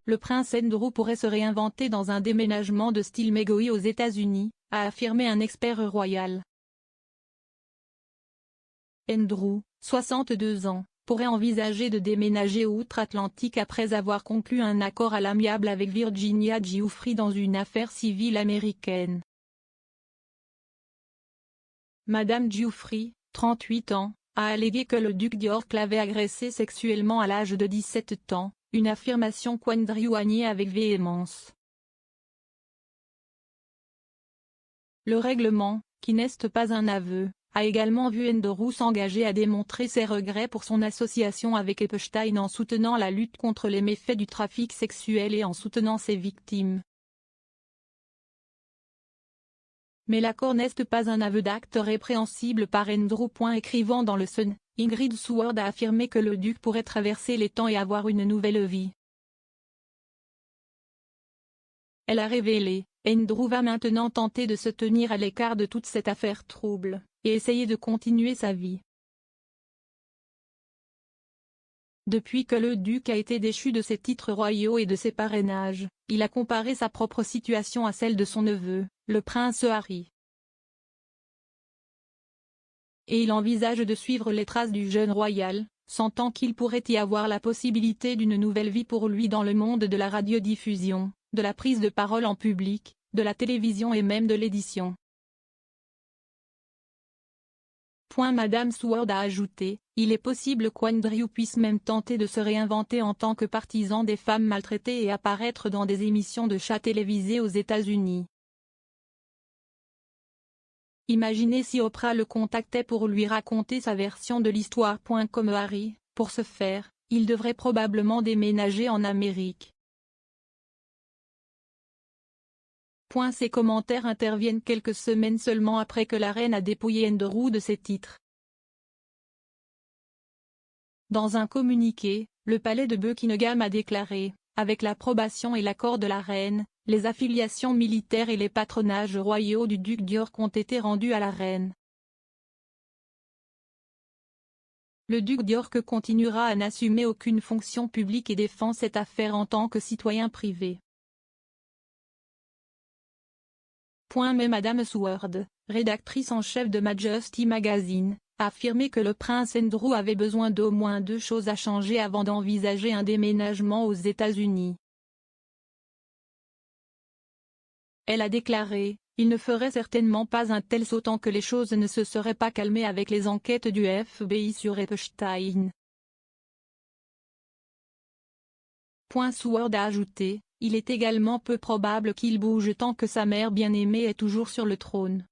le prince Andrew pourrait se réinventer dans un déménagement de style Megoi aux États-Unis, a affirmé un expert royal. Andrew, 62 ans, pourrait envisager de déménager outre-Atlantique après avoir conclu un accord à l'amiable avec Virginia Giuffre dans une affaire civile américaine. Madame Giuffre, 38 ans, a allégué que le duc d'York l'avait agressée sexuellement à l'âge de 17 ans, une affirmation qu'Andrew a niée avec véhémence. Le règlement, qui n'est pas un aveu, a également vu Andrew s'engager à démontrer ses regrets pour son association avec Epstein en soutenant la lutte contre les méfaits du trafic sexuel et en soutenant ses victimes. Mais l'accord n'est pas un aveu d'acte répréhensible par Andrew. Écrivant dans le Sun, Ingrid Seward a affirmé que le duc pourrait traverser les temps et avoir une nouvelle vie. Elle a révélé, Andrew va maintenant tenter de se tenir à l'écart de toute cette affaire trouble, et essayer de continuer sa vie. Depuis que le duc a été déchu de ses titres royaux et de ses parrainages, il a comparé sa propre situation à celle de son neveu, le prince Harry. Et il envisage de suivre les traces du jeune royal, sentant qu'il pourrait y avoir la possibilité d'une nouvelle vie pour lui dans le monde de la radiodiffusion, de la prise de parole en public, de la télévision et même de l'édition. Madame Seward a ajouté, il est possible qu'Andrew puisse même tenter de se réinventer en tant que partisan des femmes maltraitées et apparaître dans des émissions de chat télévisées aux États-Unis. Imaginez si Oprah le contactait pour lui raconter sa version de l'histoire. Comme Harry, pour ce faire, il devrait probablement déménager en Amérique. Ces commentaires interviennent quelques semaines seulement après que la reine a dépouillé Andrew de ses titres. Dans un communiqué, le palais de Buckingham a déclaré, avec l'approbation et l'accord de la reine, les affiliations militaires et les patronages royaux du duc d'York ont été rendus à la reine. Le duc d'York continuera à n'assumer aucune fonction publique et défend cette affaire en tant que citoyen privé. Mais Madame Seward, rédactrice en chef de Majesty Magazine, a affirmé que le prince Andrew avait besoin d'au moins 2 choses à changer avant d'envisager un déménagement aux États-Unis. Elle a déclaré, il ne ferait certainement pas un tel saut tant que les choses ne se seraient pas calmées avec les enquêtes du FBI sur Epstein. Seward a ajouté, il est également peu probable qu'il bouge tant que sa mère bien-aimée est toujours sur le trône.